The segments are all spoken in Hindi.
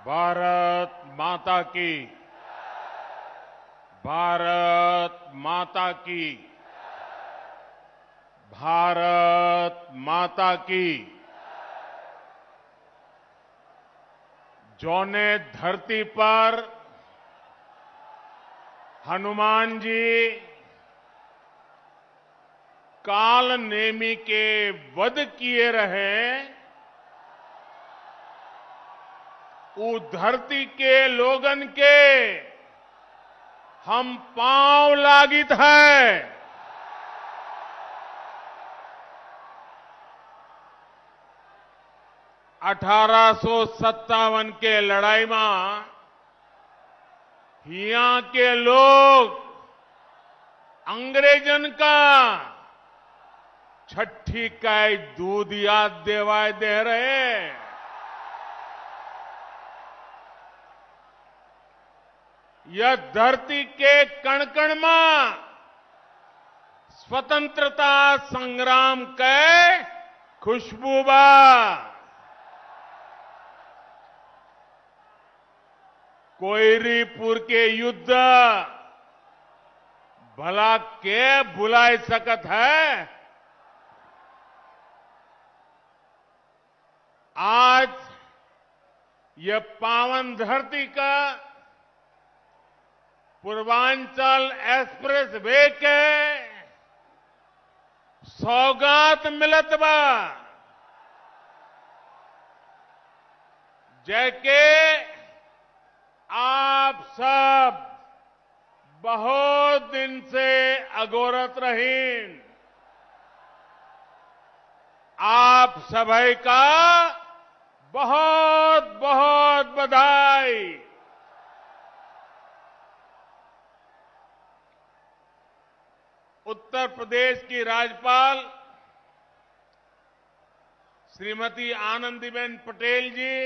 भारत माता की। भारत माता की। भारत माता की। जौने धरती पर हनुमान जी काल नेमी के वध किए रहे, उस धरती के लोगन के हम पांव लागित है। 1857 के लड़ाई में यहाँ के लोग अंग्रेजन का छठी काई दूध याद देवाय दे रहे। यह धरती के कण कण में स्वतंत्रता संग्राम के खुशबू बा। कोयरीपुर के युद्ध भला के भुलाए सकत है। आज यह पावन धरती का पूर्वांचल एक्सप्रेस वे के सौगात मिलत बा। जैके आप सब बहुत दिन से अगोरत रहीन। आप सभी का बहुत बहुत बधाई। उत्तर प्रदेश की राज्यपाल श्रीमती आनंदीबेन पटेल जी,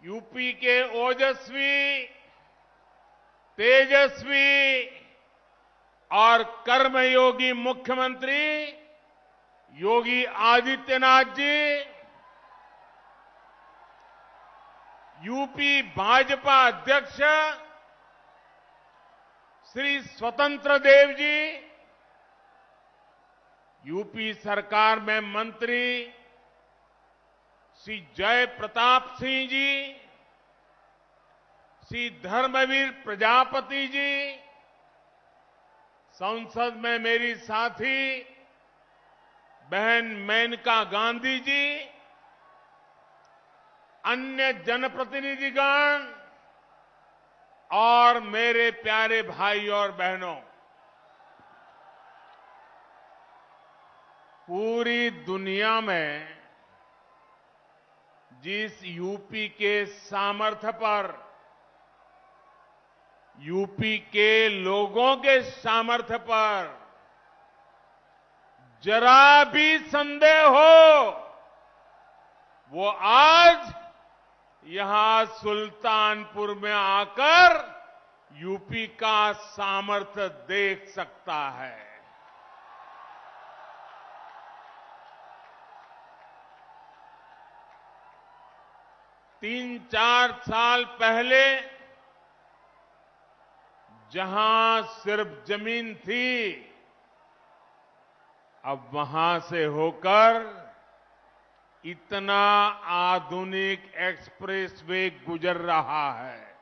यूपी के ओजस्वी, तेजस्वी और कर्मयोगी मुख्यमंत्री योगी आदित्यनाथ जी, यूपी भाजपा अध्यक्ष श्री स्वतंत्र देव जी, यूपी सरकार में मंत्री श्री जय प्रताप सिंह जी, श्री धर्मवीर प्रजापति जी, संसद में मेरी साथी बहन मेनका गांधी जी, अन्य जनप्रतिनिधिगण और मेरे प्यारे भाई और बहनों, पूरी दुनिया में जिस यूपी के सामर्थ्य पर, यूपी के लोगों के सामर्थ्य पर जरा भी संदेह हो, वो आज यहां सुल्तानपुर में आकर यूपी का सामर्थ्य देख सकता है। तीन चार साल पहले जहां सिर्फ जमीन थी, अब वहां से होकर इतना आधुनिक एक्सप्रेसवे गुजर रहा है।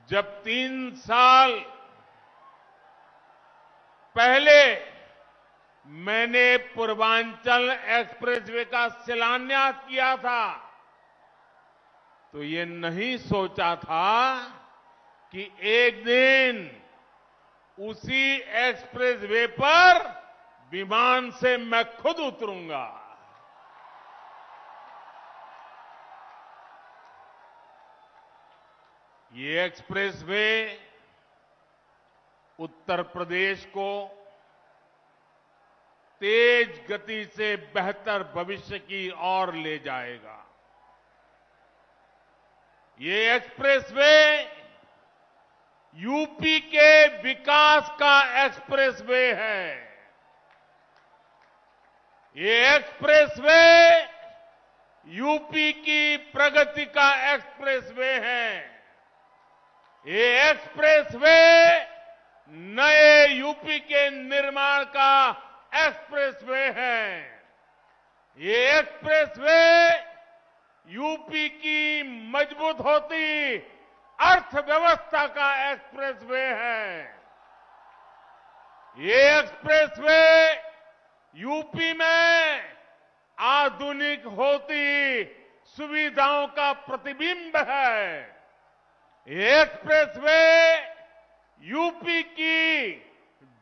जब 3 साल पहले मैंने पूर्वांचल एक्सप्रेसवे का शिलान्यास किया था, तो ये नहीं सोचा था कि एक दिन उसी एक्सप्रेसवे पर विमान से मैं खुद उतरूंगा। ये एक्सप्रेसवे उत्तर प्रदेश को तेज गति से बेहतर भविष्य की ओर ले जाएगा। ये एक्सप्रेसवे यूपी के विकास का एक्सप्रेसवे है। ये एक्सप्रेसवे यूपी की प्रगति का एक्सप्रेसवे है। ये एक्सप्रेसवे नए यूपी के निर्माण का एक्सप्रेसवे है। ये एक्सप्रेसवे यूपी की मजबूत होती अर्थव्यवस्था का एक्सप्रेसवे है। ये एक्सप्रेसवे यूपी में आधुनिक होती सुविधाओं का प्रतिबिंब है। ये एक्सप्रेसवे यूपी की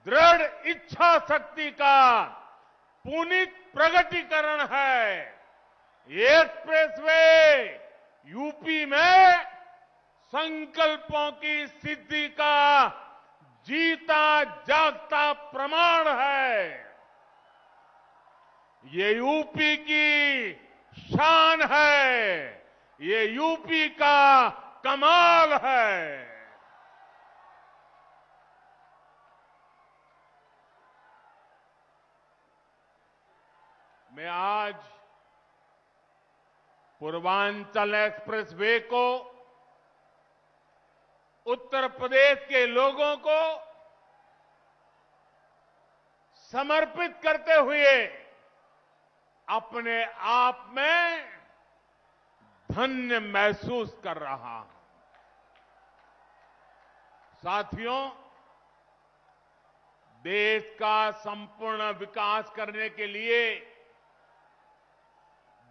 दृढ़ इच्छा शक्ति का पुनीत प्रगटीकरण है। ये एक्सप्रेसवे यूपी में संकल्पों की सिद्धि का जीता जागता प्रमाण है। ये यूपी की शान है। ये यूपी का कमाल है। मैं आज पूर्वांचल एक्सप्रेसवे को उत्तर प्रदेश के लोगों को समर्पित करते हुए अपने आप में धन्य महसूस कर रहा हूं। साथियों, देश का संपूर्ण विकास करने के लिए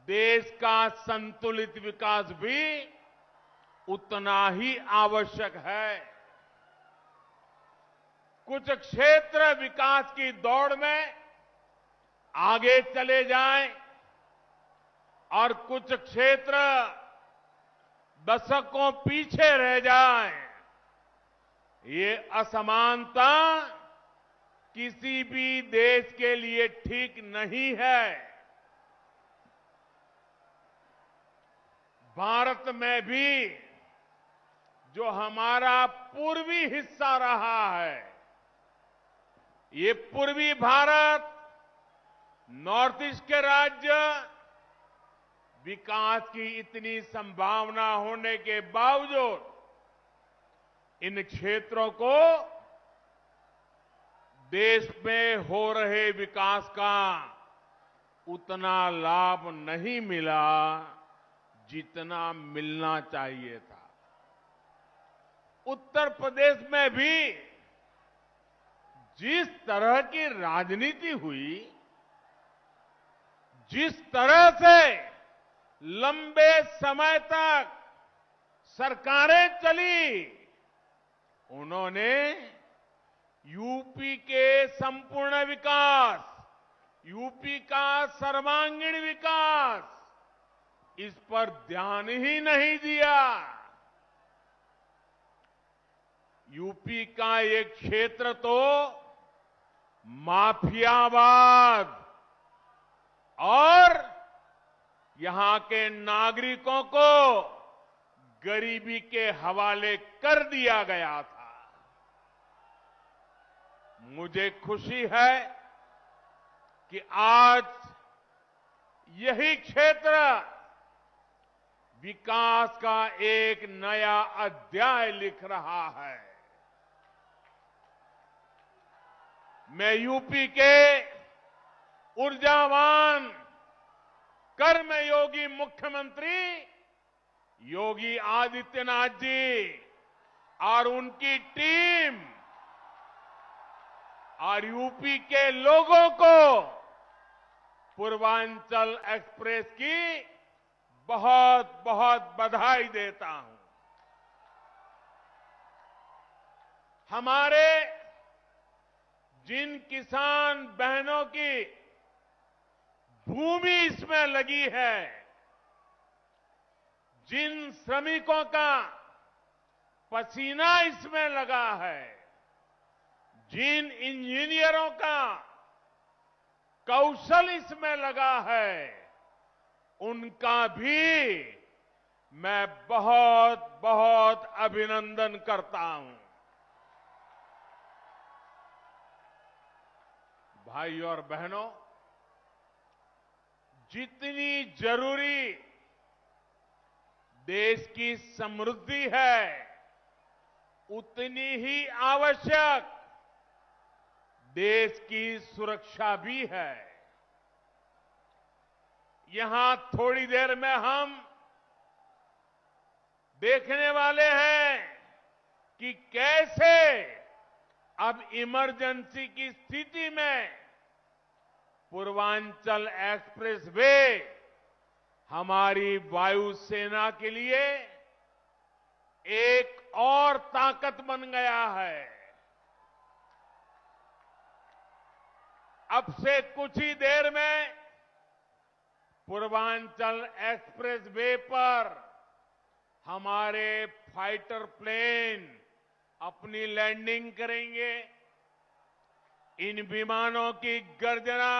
देश का संतुलित विकास भी उतना ही आवश्यक है। कुछ क्षेत्र विकास की दौड़ में आगे चले जाएं और कुछ क्षेत्र दशकों पीछे रह जाएं। ये असमानता किसी भी देश के लिए ठीक नहीं है। भारत में भी जो हमारा पूर्वी हिस्सा रहा है, ये पूर्वी भारत, नॉर्थ ईस्ट के राज्य विकास की इतनी संभावना होने के बावजूद इन क्षेत्रों को देश में हो रहे विकास का उतना लाभ नहीं मिला जितना मिलना चाहिए था। उत्तर प्रदेश में भी जिस तरह की राजनीति हुई, जिस तरह से लंबे समय तक सरकारें चली, उन्होंने यूपी के संपूर्ण विकास, यूपी का सर्वांगीण विकास, इस पर ध्यान ही नहीं दिया। यूपी का एक क्षेत्र तो माफियावाद और यहां के नागरिकों को गरीबी के हवाले कर दिया गया था। मुझे खुशी है कि आज यही क्षेत्र विकास का एक नया अध्याय लिख रहा है। मैं यूपी के ऊर्जावान, कर्मयोगी मुख्यमंत्री योगी आदित्यनाथ जी और उनकी टीम और यूपी के लोगों को पूर्वांचल एक्सप्रेस की बहुत बहुत बधाई देता हूं। हमारे जिन किसान बहनों की भूमि इसमें लगी है, जिन श्रमिकों का पसीना इसमें लगा है, जिन इंजीनियरों का कौशल इसमें लगा है, उनका भी मैं बहुत बहुत अभिनंदन करता हूं। भाइयों और बहनों, जितनी जरूरी देश की समृद्धि है, उतनी ही आवश्यक देश की सुरक्षा भी है। यहां थोड़ी देर में हम देखने वाले हैं कि कैसे अब इमरजेंसी की स्थिति में पूर्वांचल एक्सप्रेसवे हमारी वायुसेना के लिए एक और ताकत बन गया है। अब से कुछ ही देर में पूर्वांचल एक्सप्रेसवे पर हमारे फाइटर प्लेन अपनी लैंडिंग करेंगे। इन विमानों की गर्जना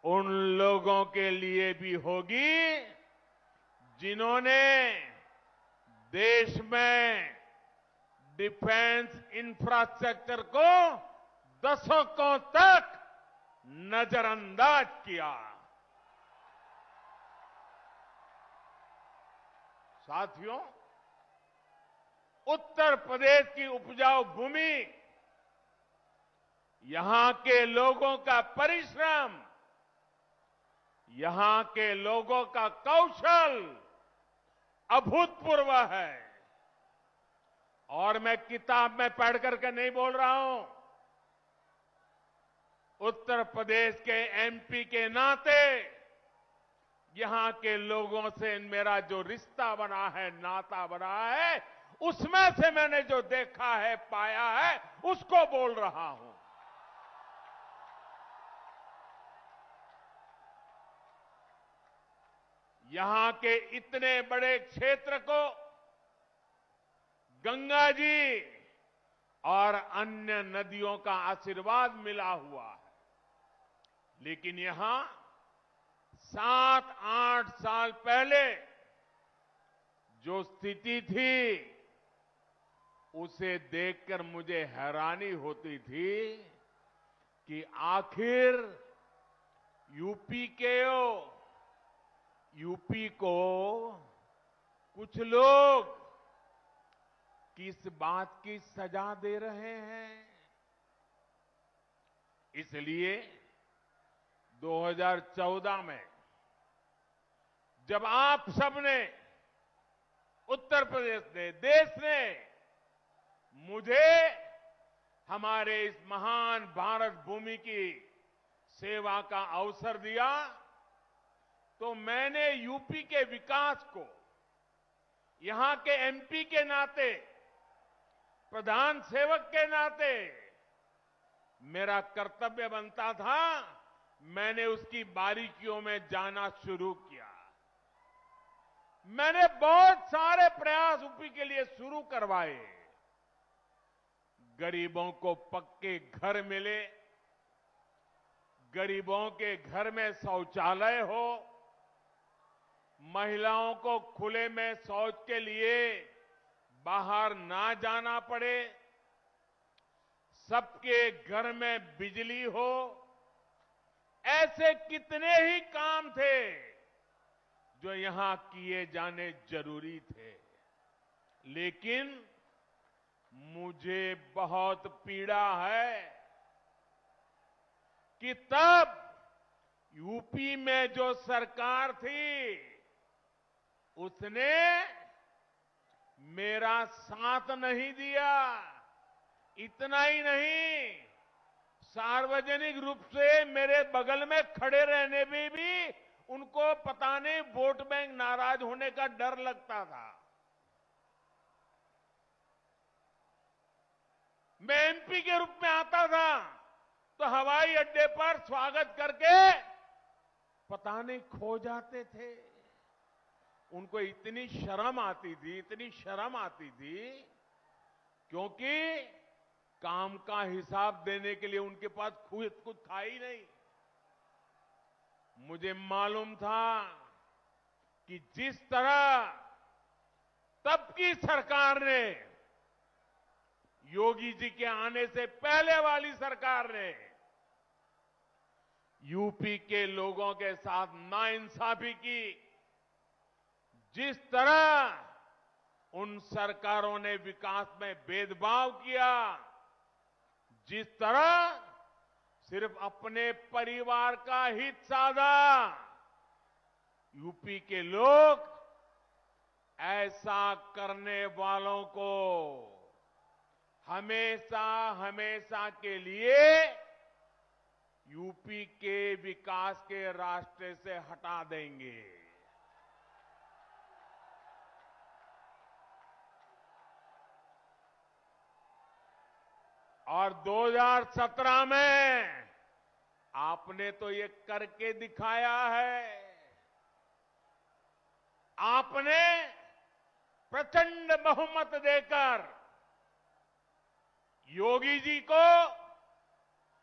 उन लोगों के लिए भी होगी जिन्होंने देश में डिफेंस इंफ्रास्ट्रक्चर को दशकों तक नजरअंदाज किया। साथियों, उत्तर प्रदेश की उपजाऊ भूमि, यहां के लोगों का परिश्रम, यहां के लोगों का कौशल अभूतपूर्व है। और मैं किताब में पढ़ करके नहीं बोल रहा हूं। उत्तर प्रदेश के एमपी के नाते यहां के लोगों से मेरा जो रिश्ता बना है, नाता बना है, उसमें से मैंने जो देखा है, पाया है, उसको बोल रहा हूं। यहां के इतने बड़े क्षेत्र को गंगा जी और अन्य नदियों का आशीर्वाद मिला हुआ है। लेकिन यहां 7-8 साल पहले जो स्थिति थी, उसे देखकर मुझे हैरानी होती थी कि आखिर यूपी को कुछ लोग किस बात की सजा दे रहे हैं। इसलिए 2014 में जब आप सबने, उत्तर प्रदेश ने, देश ने मुझे हमारे इस महान भारत भूमि की सेवा का अवसर दिया, तो मैंने यूपी के विकास को यहां के एमपी के नाते, प्रधान सेवक के नाते मेरा कर्तव्य बनता था। मैंने उसकी बारीकियों में जाना शुरू किया। मैंने बहुत सारे प्रयास यूपी के लिए शुरू करवाए। गरीबों को पक्के घर मिले, गरीबों के घर में शौचालय हो, महिलाओं को खुले में शौच के लिए बाहर ना जाना पड़े, सबके घर में बिजली हो। ऐसे कितने ही काम थे जो यहां किए जाने जरूरी थे। लेकिन मुझे बहुत पीड़ा है कि तब यूपी में जो सरकार थी, उसने मेरा साथ नहीं दिया। इतना ही नहीं, सार्वजनिक रूप से मेरे बगल में खड़े रहने में भी उनको पता नहीं वोट बैंक नाराज होने का डर लगता था। मैं एमपी के रूप में आता था तो हवाई अड्डे पर स्वागत करके पता नहीं खो जाते थे। उनको इतनी शर्म आती थी, इतनी शर्म आती थी, क्योंकि काम का हिसाब देने के लिए उनके पास कुछ था ही नहीं। मुझे मालूम था कि जिस तरह तब की सरकार ने, योगी जी के आने से पहले वाली सरकार ने यूपी के लोगों के साथ नाइंसाफी की, जिस तरह उन सरकारों ने विकास में भेदभाव किया, जिस तरह सिर्फ अपने परिवार का हित साधा, यूपी के लोग ऐसा करने वालों को हमेशा हमेशा के लिए यूपी के विकास के रास्ते से हटा देंगे। और 2017 में आपने तो ये करके दिखाया है। आपने प्रचंड बहुमत देकर योगी जी को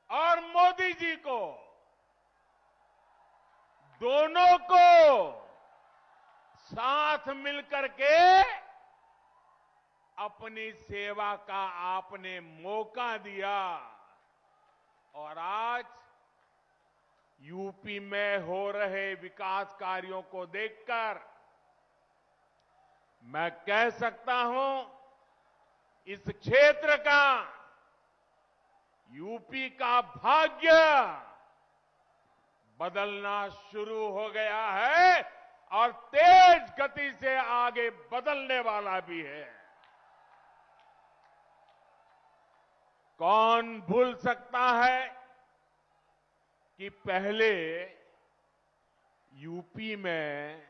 और मोदी जी को, दोनों को साथ मिलकर के अपनी सेवा का आपने मौका दिया। और आज यूपी में हो रहे विकास कार्यों को देखकर मैं कह सकता हूं, इस क्षेत्र का, यूपी का भाग्य बदलना शुरू हो गया है और तेज गति से आगे बदलने वाला भी है। कौन भूल सकता है कि पहले यूपी में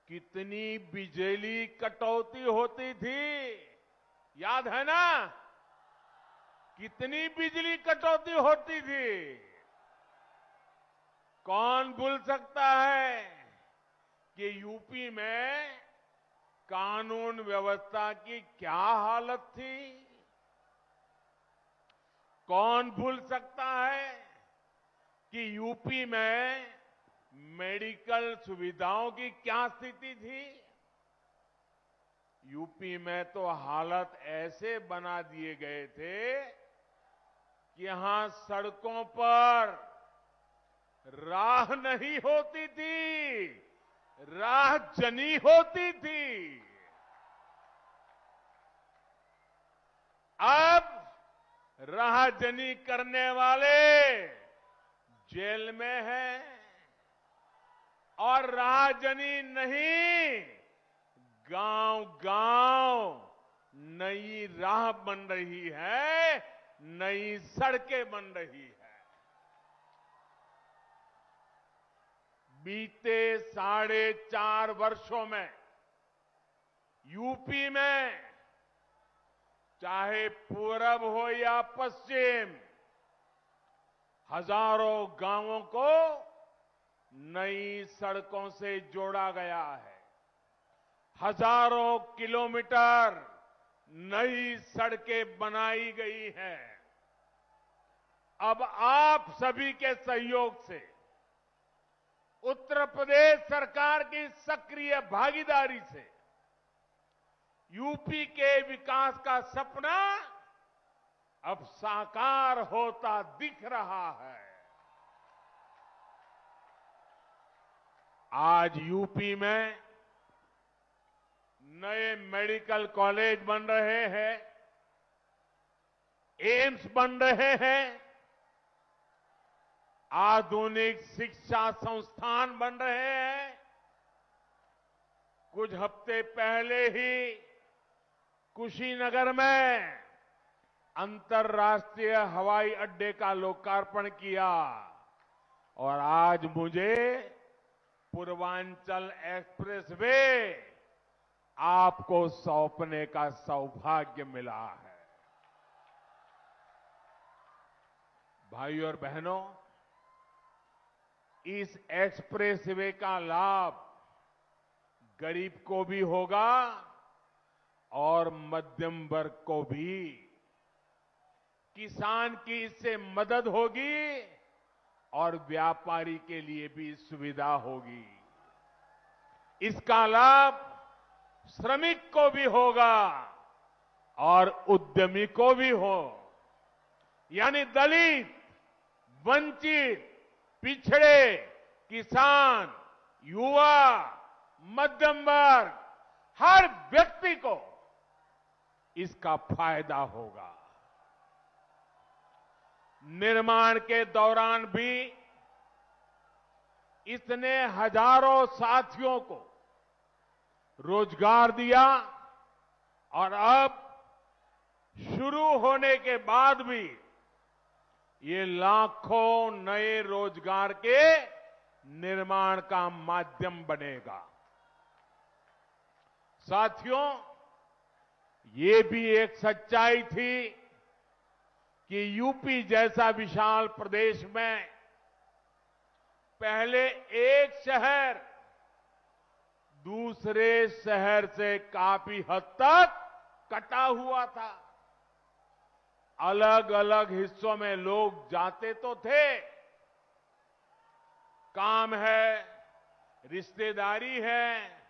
कितनी बिजली कटौती होती थी? याद है ना? कितनी बिजली कटौती होती थी? कौन भूल सकता है कि यूपी में कानून व्यवस्था की क्या हालत थी? कौन भूल सकता है कि यूपी में मेडिकल सुविधाओं की क्या स्थिति थी? यूपी में तो हालत ऐसे बना दिए गए थे कि यहां सड़कों पर राह नहीं होती थी, राह जनी होती थी। अब राहजनी करने वाले जेल में हैं और राहजनी नहीं, गांव-गांव नई राह बन रही है, नई सड़कें बन रही है। बीते 4.5 वर्षों में यूपी में चाहे पूरब हो या पश्चिम, हजारों गांवों को नई सड़कों से जोड़ा गया है। हजारों किलोमीटर नई सड़कें बनाई गई हैं। अब आप सभी के सहयोग से, उत्तर प्रदेश सरकार की सक्रिय भागीदारी से यूपी के विकास का सपना अब साकार होता दिख रहा है। आज यूपी में नए मेडिकल कॉलेज बन रहे हैं, एम्स बन रहे हैं, आधुनिक शिक्षा संस्थान बन रहे हैं। कुछ हफ्ते पहले ही कुशीनगर में अंतर्राष्ट्रीय हवाई अड्डे का लोकार्पण किया और आज मुझे पूर्वांचल एक्सप्रेसवे आपको सौंपने का सौभाग्य मिला है। भाइयों और बहनों, इस एक्सप्रेसवे का लाभ गरीब को भी होगा और मध्यम वर्ग को भी। किसान की इससे मदद होगी और व्यापारी के लिए भी सुविधा होगी। इसका लाभ श्रमिक को भी होगा और उद्यमी को भी हो, यानी दलित, वंचित, पिछड़े, किसान, युवा, मध्यम वर्ग, हर व्यक्ति को इसका फायदा होगा। निर्माण के दौरान भी इसने हजारों साथियों को रोजगार दिया और अब शुरू होने के बाद भी ये लाखों नए रोजगार के निर्माण का माध्यम बनेगा। साथियों, ये भी एक सच्चाई थी कि यूपी जैसा विशाल प्रदेश में पहले एक शहर दूसरे शहर से काफी हद तक कटा हुआ था। अलग अलग हिस्सों में लोग जाते तो थे, काम है, रिश्तेदारी है,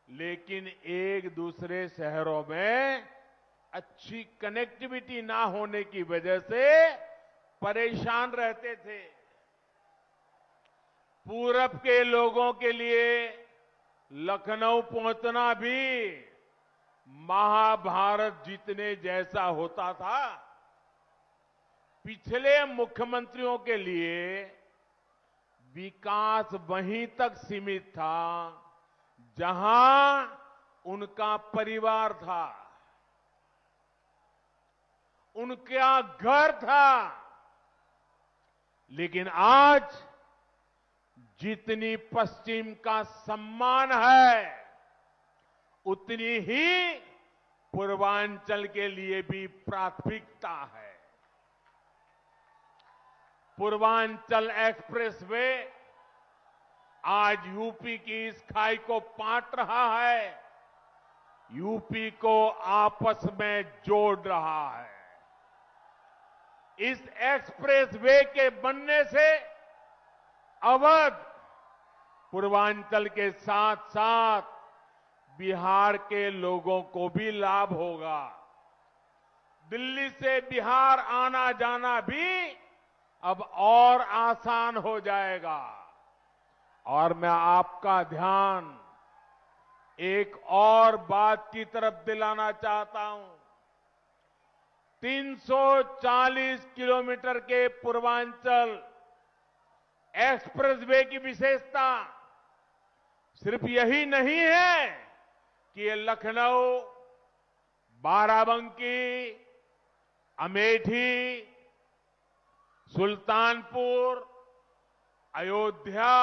लेकिन एक दूसरे शहरों में अच्छी कनेक्टिविटी ना होने की वजह से परेशान रहते थे। पूरब के लोगों के लिए लखनऊ पहुंचना भी महाभारत जीतने जैसा होता था। पिछले मुख्यमंत्रियों के लिए विकास वहीं तक सीमित था जहां उनका परिवार था, उनका घर था। लेकिन आज जितनी पश्चिम का सम्मान है, उतनी ही पूर्वांचल के लिए भी प्राथमिकता है। पूर्वांचल एक्सप्रेसवे आज यूपी की इस खाई को पाट रहा है, यूपी को आपस में जोड़ रहा है। इस एक्सप्रेसवे के बनने से अवध, पूर्वांचल के साथ साथ बिहार के लोगों को भी लाभ होगा। दिल्ली से बिहार आना जाना भी अब और आसान हो जाएगा। और मैं आपका ध्यान एक और बात की तरफ दिलाना चाहता हूं। 340 किलोमीटर के पूर्वांचल एक्सप्रेसवे की विशेषता सिर्फ यही नहीं है कि ये लखनऊ, बाराबंकी, अमेठी, सुल्तानपुर, अयोध्या,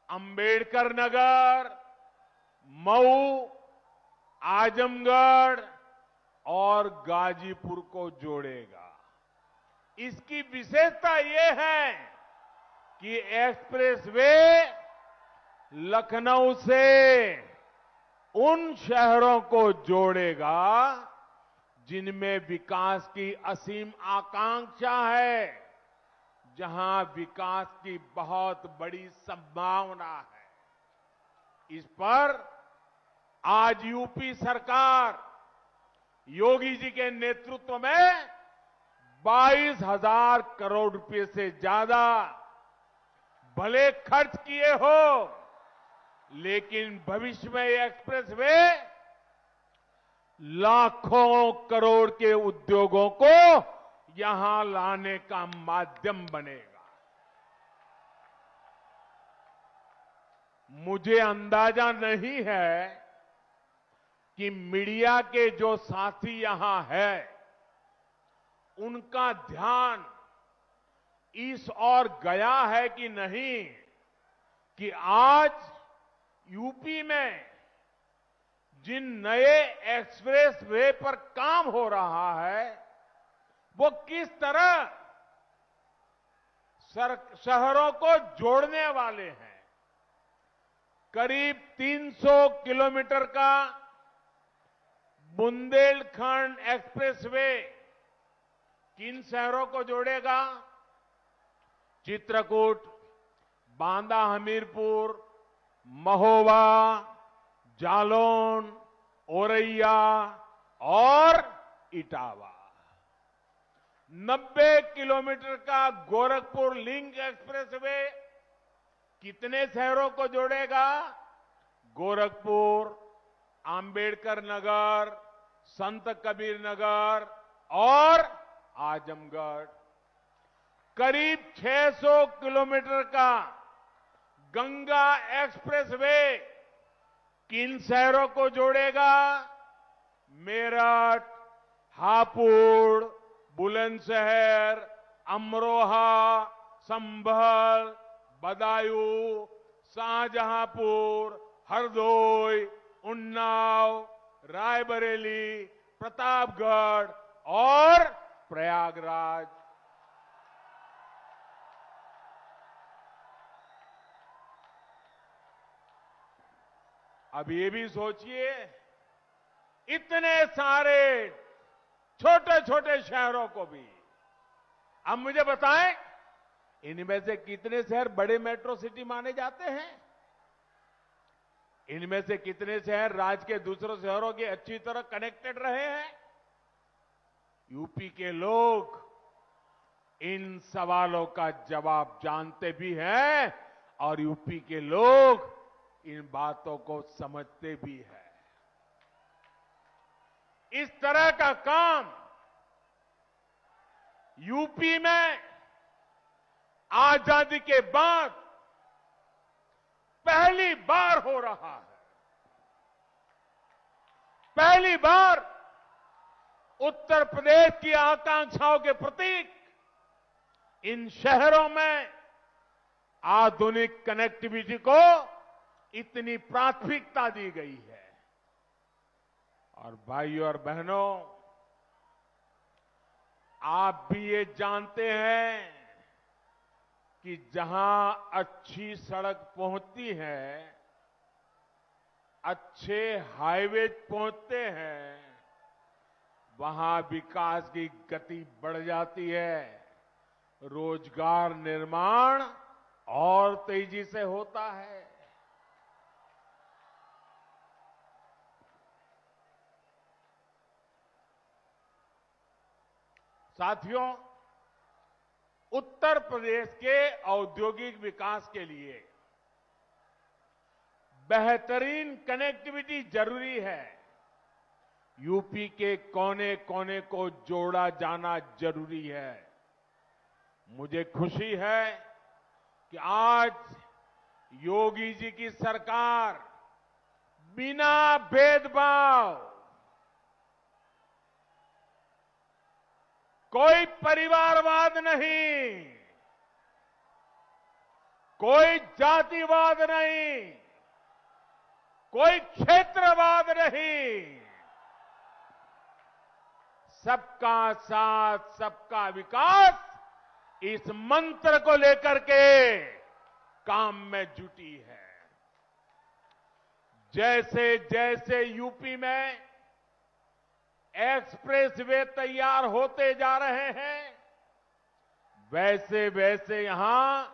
अंबेडकर नगर, मऊ, आजमगढ़ और गाजीपुर को जोड़ेगा। इसकी विशेषता यह है कि एक्सप्रेसवे लखनऊ से उन शहरों को जोड़ेगा जिनमें विकास की असीम आकांक्षा है, जहां विकास की बहुत बड़ी संभावना है। इस पर आज यूपी सरकार योगी जी के नेतृत्व में 22,000 करोड़ रुपए से ज्यादा भले खर्च किए हो, लेकिन भविष्य में ये एक्सप्रेसवे लाखों करोड़ के उद्योगों को यहां लाने का माध्यम बनेगा। मुझे अंदाजा नहीं है कि मीडिया के जो साथी यहां हैं, उनका ध्यान इस ओर गया है कि नहीं कि आज यूपी में जिन नए एक्सप्रेस वे पर काम हो रहा है, वो किस तरह शहरों को जोड़ने वाले हैं। करीब 300 किलोमीटर का बुंदेलखंड एक्सप्रेसवे किन शहरों को जोड़ेगा? चित्रकूट, बांदा हमीरपुर, महोबा, जालौन, औरैया और इटावा। 90 किलोमीटर का गोरखपुर लिंक एक्सप्रेसवे कितने शहरों को जोड़ेगा? गोरखपुर, आंबेडकर नगर, संत कबीर नगर और आजमगढ़। करीब 600 किलोमीटर का गंगा एक्सप्रेसवे किन शहरों को जोड़ेगा? मेरठ, हापुड़, बुलंदशहर, अमरोहा, संभल, बदायूं, शाहजहांपुर, हरदोई, उन्नाव, रायबरेली, प्रतापगढ़ और प्रयागराज। अब ये भी सोचिए, इतने सारे छोटे छोटे शहरों को भी। अब मुझे बताएं, इनमें से कितने शहर बड़े मेट्रो सिटी माने जाते हैं? इनमें से कितने शहर राज्य के दूसरों शहरों के अच्छी तरह कनेक्टेड रहे हैं? यूपी के लोग इन सवालों का जवाब जानते भी हैं और यूपी के लोग इन बातों को समझते भी हैं। इस तरह का काम यूपी में आजादी के बाद पहली बार हो रहा है। पहली बार उत्तर प्रदेश की आकांक्षाओं के प्रतीक इन शहरों में आधुनिक कनेक्टिविटी को इतनी प्राथमिकता दी गई है। और भाइयों और बहनों, आप भी ये जानते हैं कि जहां अच्छी सड़क पहुंचती है, अच्छे हाईवे पहुंचते हैं, वहां विकास की गति बढ़ जाती है, रोजगार निर्माण और तेजी से होता है। साथियों, उत्तर प्रदेश के औद्योगिक विकास के लिए बेहतरीन कनेक्टिविटी जरूरी है। यूपी के कोने कोने को जोड़ा जाना जरूरी है। मुझे खुशी है कि आज योगी जी की सरकार बिना भेदभाव, कोई परिवारवाद नहीं, कोई जातिवाद नहीं, कोई क्षेत्रवाद नहीं, सबका साथ सबका विकास, इस मंत्र को लेकर के काम में जुटी है। जैसे जैसे यूपी में एक्सप्रेसवे तैयार होते जा रहे हैं, वैसे वैसे यहां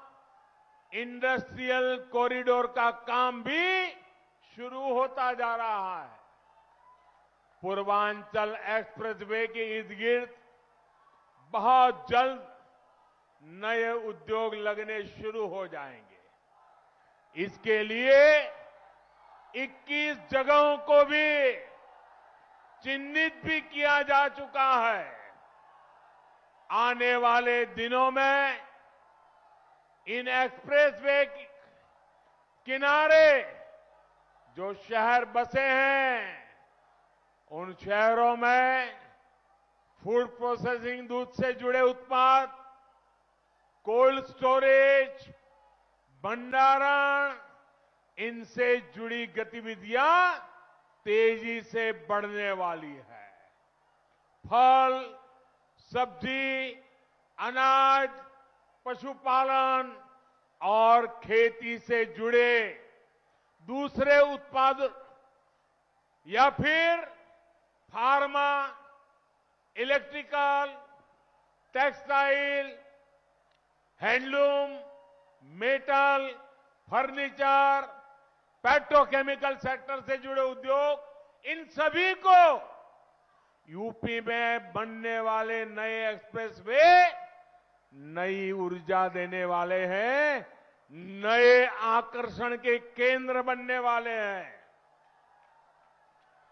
इंडस्ट्रियल कॉरिडोर का काम भी शुरू होता जा रहा है। पूर्वांचल एक्सप्रेसवे के इर्द गिर्द बहुत जल्द नए उद्योग लगने शुरू हो जाएंगे। इसके लिए 21 जगहों को भी चिन्हित भी किया जा चुका है। आने वाले दिनों में इन एक्सप्रेसवे किनारे जो शहर बसे हैं, उन शहरों में फूड प्रोसेसिंग, दूध से जुड़े उत्पाद, कोल्ड स्टोरेज, भंडारण, इनसे जुड़ी गतिविधियां तेजी से बढ़ने वाली है। फल, सब्जी, अनाज, पशुपालन और खेती से जुड़े दूसरे उत्पाद या फिर pharma, electrical, textile, handloom, metal, furniture, petrochemical sector से जुड़े उद्योग, इन सभी को यूपी में बनने वाले नए एक्सप्रेसवे नई ऊर्जा देने वाले हैं, नए आकर्षण के केंद्र बनने वाले हैं।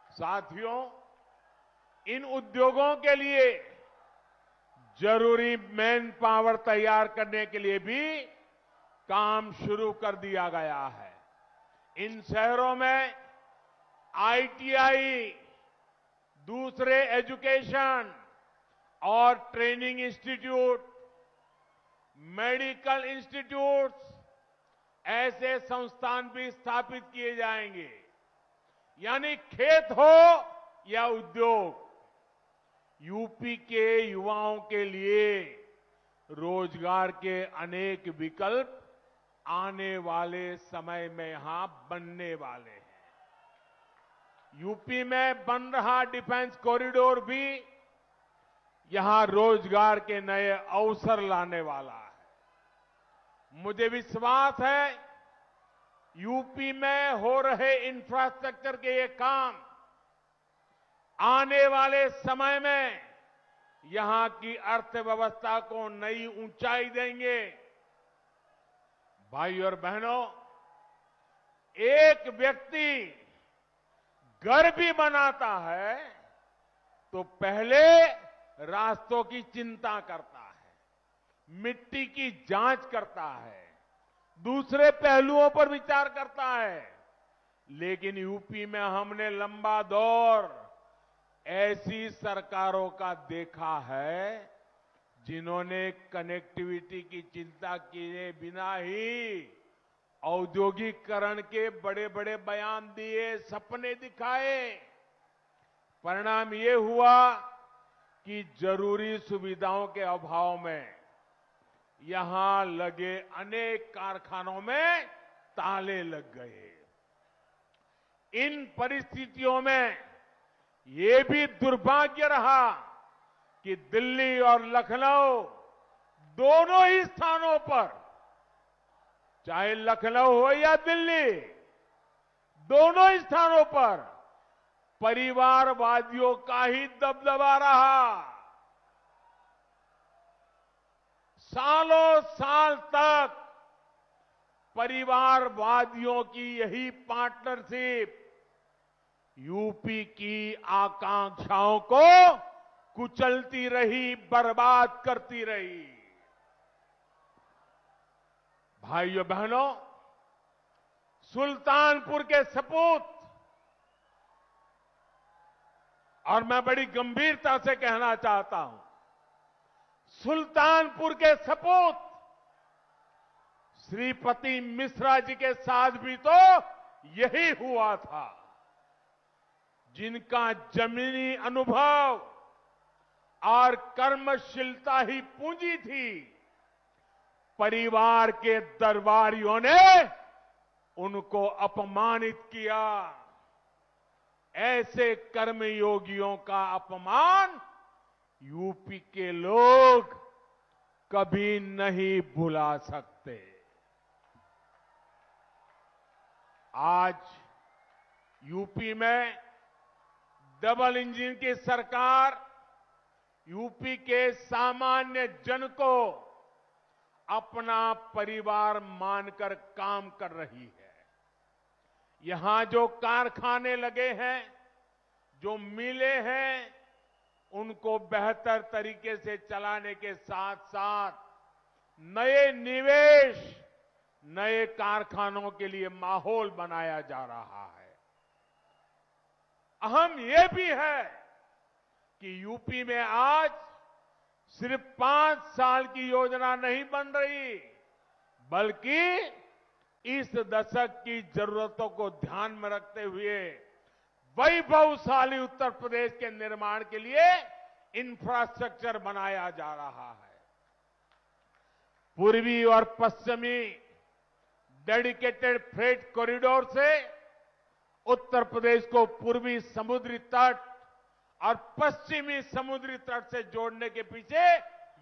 साथियों, इन उद्योगों के लिए जरूरी मैन पावर तैयार करने के लिए भी काम शुरू कर दिया गया है। इन शहरों में आईटीआई, दूसरे एजुकेशन और ट्रेनिंग इंस्टीट्यूट, मेडिकल इंस्टीट्यूट्स, ऐसे संस्थान भी स्थापित किए जाएंगे। यानी खेत हो या उद्योग, यूपी के युवाओं के लिए रोजगार के अनेक विकल्प आने वाले समय में यहां बनने वाले हैं। यूपी में बन रहा डिफेंस कॉरिडोर भी यहां रोजगार के नए अवसर लाने वाला है। मुझे विश्वास है यूपी में हो रहे इंफ्रास्ट्रक्चर के ये काम आने वाले समय में यहां की अर्थव्यवस्था को नई ऊंचाई देंगे। भाई और बहनों, एक व्यक्ति घर भी बनाता है तो पहले रास्तों की चिंता करता है, मिट्टी की जांच करता है, दूसरे पहलुओं पर विचार करता है। लेकिन यूपी में हमने लंबा दौर ऐसी सरकारों का देखा है जिन्होंने कनेक्टिविटी की चिंता किए बिना ही औद्योगिकरण के बड़े बड़े बयान दिए, सपने दिखाए। परिणाम ये हुआ कि जरूरी सुविधाओं के अभाव में यहां लगे अनेक कारखानों में ताले लग गए। इन परिस्थितियों में ये भी दुर्भाग्य रहा कि दिल्ली और लखनऊ दोनों ही स्थानों पर, चाहे लखनऊ हो या दिल्ली, दोनों ही स्थानों पर परिवारवादियों का ही दबदबा रहा। सालों साल तक परिवारवादियों की यही पार्टनरशिप यूपी की आकांक्षाओं को कुचलती रही, बर्बाद करती रही। भाइयों बहनों, सुल्तानपुर के सपूत, और मैं बड़ी गंभीरता से कहना चाहता हूं, सुल्तानपुर के सपूत श्रीपति मिश्रा जी के साथ भी तो यही हुआ था, जिनका जमीनी अनुभव और कर्मशीलता ही पूंजी थी। परिवार के दरबारियों ने उनको अपमानित किया। ऐसे कर्मयोगियों का अपमान यूपी के लोग कभी नहीं भुला सकते। आज यूपी में डबल इंजन की सरकार यूपी के सामान्य जन को अपना परिवार मानकर काम कर रही है। यहां जो कारखाने लगे हैं, जो मिलें हैं, उनको बेहतर तरीके से चलाने के साथ साथ नए निवेश, नए कारखानों के लिए माहौल बनाया जा रहा है। अहम यह भी है कि यूपी में आज सिर्फ 5 साल की योजना नहीं बन रही, बल्कि इस दशक की जरूरतों को ध्यान में रखते हुए वैभवशाली उत्तर प्रदेश के निर्माण के लिए इंफ्रास्ट्रक्चर बनाया जा रहा है। पूर्वी और पश्चिमी डेडिकेटेड फ्रेट कॉरिडोर से उत्तर प्रदेश को पूर्वी समुद्री तट और पश्चिमी समुद्री तट से जोड़ने के पीछे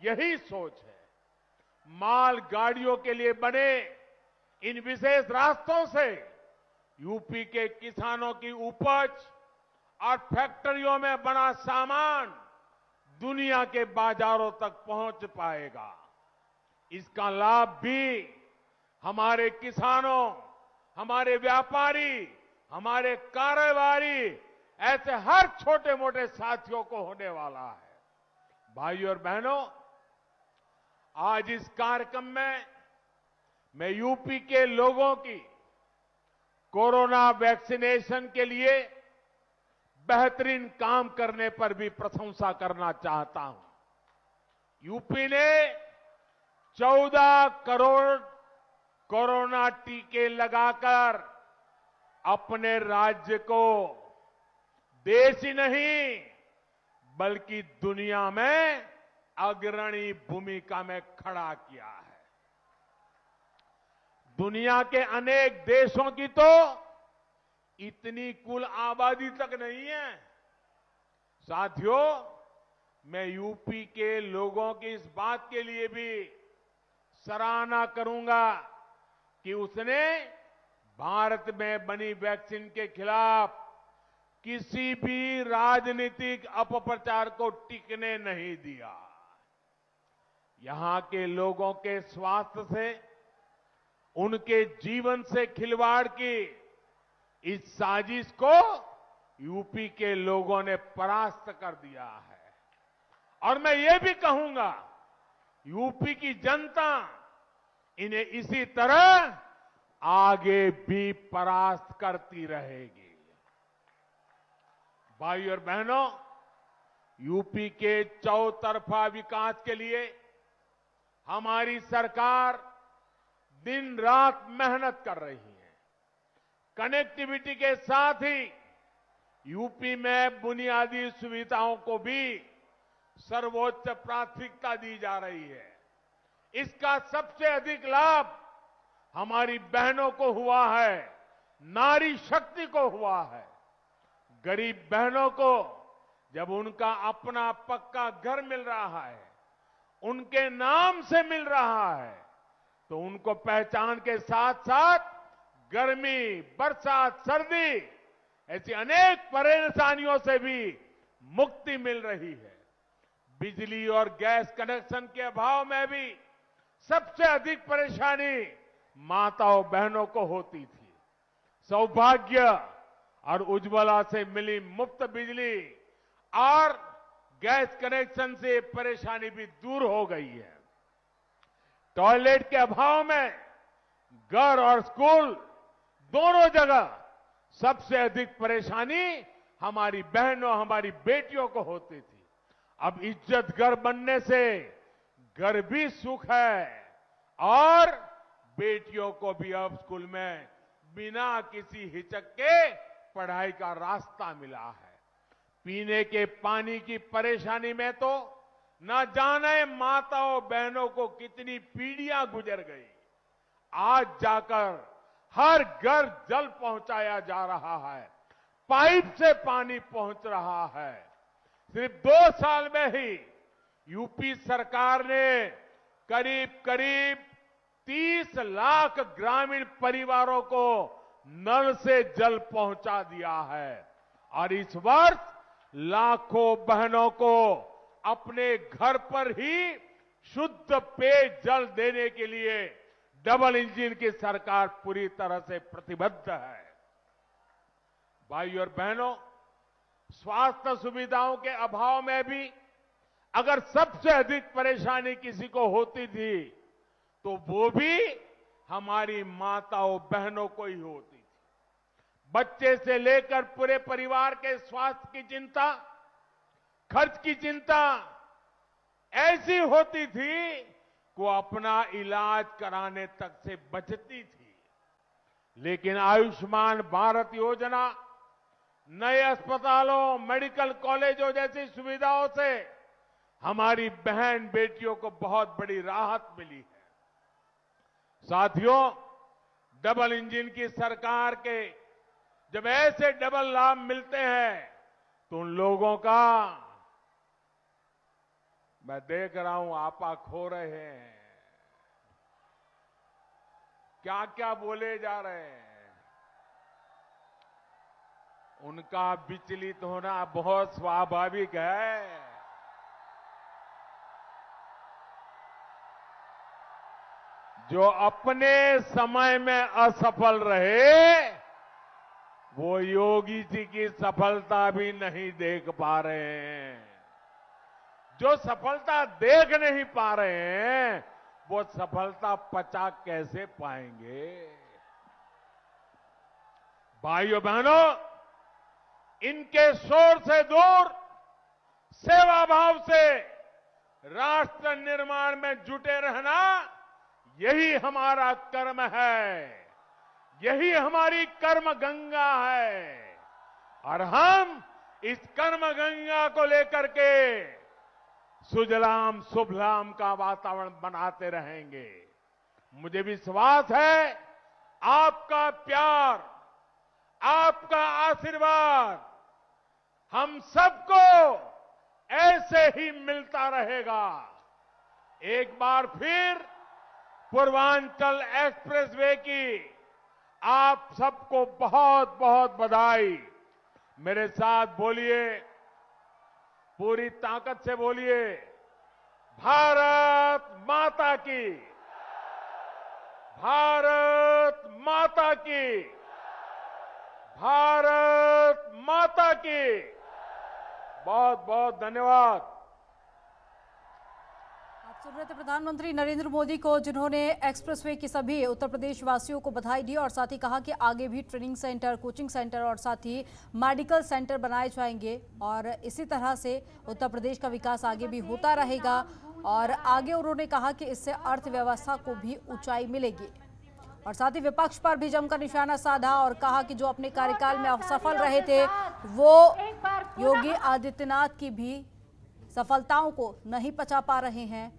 यही सोच है। माल गाड़ियों के लिए बने इन विशेष रास्तों से यूपी के किसानों की उपज और फैक्ट्रियों में बना सामान दुनिया के बाजारों तक पहुंच पाएगा। इसका लाभ भी हमारे किसानों, हमारे व्यापारी, हमारे कारोबारी, ऐसे हर छोटे मोटे साथियों को होने वाला है। भाइयों और बहनों, आज इस कार्यक्रम में मैं यूपी के लोगों की कोरोना वैक्सीनेशन के लिए बेहतरीन काम करने पर भी प्रशंसा करना चाहता हूं। यूपी ने 14 करोड़ कोरोना टीके लगाकर अपने राज्य को देश ही नहीं बल्कि दुनिया में अग्रणी भूमिका में खड़ा किया है। दुनिया के अनेक देशों की तो इतनी कुल आबादी तक नहीं है। साथियों, मैं यूपी के लोगों की इस बात के लिए भी सराहना करूंगा कि उसने भारत में बनी वैक्सीन के खिलाफ किसी भी राजनीतिक अपप्रचार को टिकने नहीं दिया। यहां के लोगों के स्वास्थ्य से, उनके जीवन से खिलवाड़ की इस साजिश को यूपी के लोगों ने परास्त कर दिया है। और मैं ये भी कहूंगा, यूपी की जनता इन्हें इसी तरह आगे भी परास्त करती रहेगी। भाई और बहनों, यूपी के चौतरफा विकास के लिए हमारी सरकार दिन रात मेहनत कर रही है। कनेक्टिविटी के साथ ही यूपी में बुनियादी सुविधाओं को भी सर्वोच्च प्राथमिकता दी जा रही है। इसका सबसे अधिक लाभ हमारी बहनों को हुआ है, नारी शक्ति को हुआ है। गरीब बहनों को जब उनका अपना पक्का घर मिल रहा है, उनके नाम से मिल रहा है, तो उनको पहचान के साथ साथ गर्मी, बरसात, सर्दी ऐसी अनेक परेशानियों से भी मुक्ति मिल रही है। बिजली और गैस कनेक्शन के अभाव में भी सबसे अधिक परेशानी माताओं बहनों को होती थी। सौभाग्य और उज्ज्वला से मिली मुफ्त बिजली और गैस कनेक्शन से परेशानी भी दूर हो गई है। टॉयलेट के अभाव में घर और स्कूल दोनों जगह सबसे अधिक परेशानी हमारी बहनों, हमारी बेटियों को होती थी। अब इज्जत घर बनने से घर भी सुख है और बेटियों को भी अब स्कूल में बिना किसी हिचक के पढ़ाई का रास्ता मिला है। पीने के पानी की परेशानी में तो न जाने माताओं बहनों को कितनी पीढ़ियां गुजर गई। आज जाकर हर घर जल पहुंचाया जा रहा है, पाइप से पानी पहुंच रहा है। सिर्फ 2 साल में ही यूपी सरकार ने करीब करीब 30 लाख ग्रामीण परिवारों को नल से जल पहुंचा दिया है और इस वर्ष लाखों बहनों को अपने घर पर ही शुद्ध पेयजल देने के लिए डबल इंजन की सरकार पूरी तरह से प्रतिबद्ध है। भाइयों और बहनों, स्वास्थ्य सुविधाओं के अभाव में भी अगर सबसे अधिक परेशानी किसी को होती थी तो वो भी हमारी माताओं बहनों को ही होती थी। बच्चे से लेकर पूरे परिवार के स्वास्थ्य की चिंता, खर्च की चिंता ऐसी होती थी कि वो अपना इलाज कराने तक से बचती थी। लेकिन आयुष्मान भारत योजना, नए अस्पतालों, मेडिकल कॉलेजों जैसी सुविधाओं से हमारी बहन बेटियों को बहुत बड़ी राहत मिली है। साथियों, डबल इंजन की सरकार के जब ऐसे डबल लाभ मिलते हैं तो उन लोगों का, मैं देख रहा हूं आपा खो रहे हैं, क्या क्या बोले जा रहे हैं। उनका विचलित होना बहुत स्वाभाविक है। जो अपने समय में असफल रहे, वो योगी जी की सफलता भी नहीं देख पा रहे हैं। जो सफलता देख नहीं पा रहे हैं, वो सफलता पचा कैसे पाएंगे? भाइयों बहनों, इनके शोर से दूर सेवा भाव से राष्ट्र निर्माण में जुटे रहना, यही हमारा कर्म है, यही हमारी कर्म गंगा है। और हम इस कर्म गंगा को लेकर के सुजलाम सुफलाम का वातावरण बनाते रहेंगे। मुझे विश्वास है आपका प्यार, आपका आशीर्वाद हम सबको ऐसे ही मिलता रहेगा। एक बार फिर पूर्वांचल एक्सप्रेसवे की आप सबको बहुत बहुत बधाई। मेरे साथ बोलिए, पूरी ताकत से बोलिए, भारत माता की, भारत माता की, भारत माता की। बहुत बहुत धन्यवाद। आप सुन रहे थे प्रधानमंत्री नरेंद्र मोदी को, जिन्होंने एक्सप्रेसवे के सभी उत्तर प्रदेश वासियों को बधाई दी और साथ ही कहा कि आगे भी ट्रेनिंग सेंटर, कोचिंग सेंटर और साथ ही मेडिकल सेंटर बनाए जाएंगे और इसी तरह से उत्तर प्रदेश का विकास आगे भी होता रहेगा। और आगे उन्होंने कहा कि इससे अर्थव्यवस्था को भी ऊंचाई मिलेगी और साथ ही विपक्ष पर भी जमकर निशाना साधा और कहा कि जो अपने कार्यकाल में असफल रहे थे, वो योगी आदित्यनाथ की भी सफलताओं को नहीं पचा पा रहे हैं।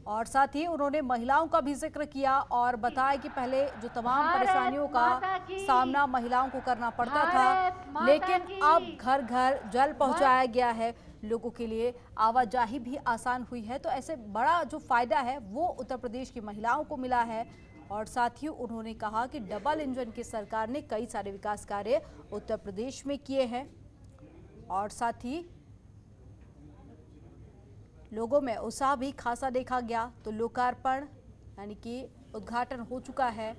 और साथ ही उन्होंने महिलाओं का भी जिक्र किया और बताया कि पहले जो तमाम परेशानियों का सामना महिलाओं को करना पड़ता था, लेकिन अब घर घर जल पहुंचाया गया है, लोगों के लिए आवाजाही भी आसान हुई है। तो ऐसे बड़ा जो फायदा है वो उत्तर प्रदेश की महिलाओं को मिला है। और साथ ही उन्होंने कहा कि डबल इंजन की सरकार ने कई सारे विकास कार्य उत्तर प्रदेश में किए हैं और साथ ही लोगों में उत्साह भी खासा देखा गया। तो लोकार्पण यानी कि उद्घाटन हो चुका है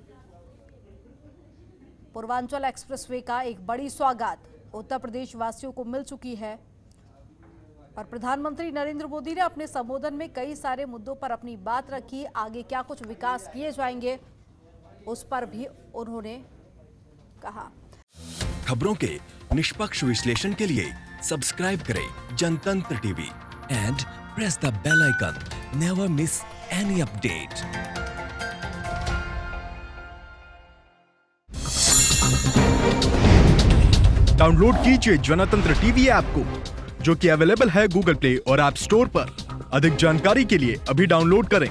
पूर्वांचल एक्सप्रेसवे का। एक बड़ी सौगात उत्तर प्रदेश वासियों को मिल चुकी है और प्रधानमंत्री नरेंद्र मोदी ने अपने संबोधन में कई सारे मुद्दों पर अपनी बात रखी। आगे क्या कुछ विकास किए जाएंगे उस पर भी उन्होंने कहा। खबरों के निष्पक्ष विश्लेषण के लिए सब्सक्राइब करें Jantantra TV and press the bell icon. Never miss any update. Download कीजिए जनतंत्र टीवी ऐप को, जो कि अवेलेबल है गूगल प्ले और ऐप स्टोर पर। अधिक जानकारी के लिए अभी डाउनलोड करें।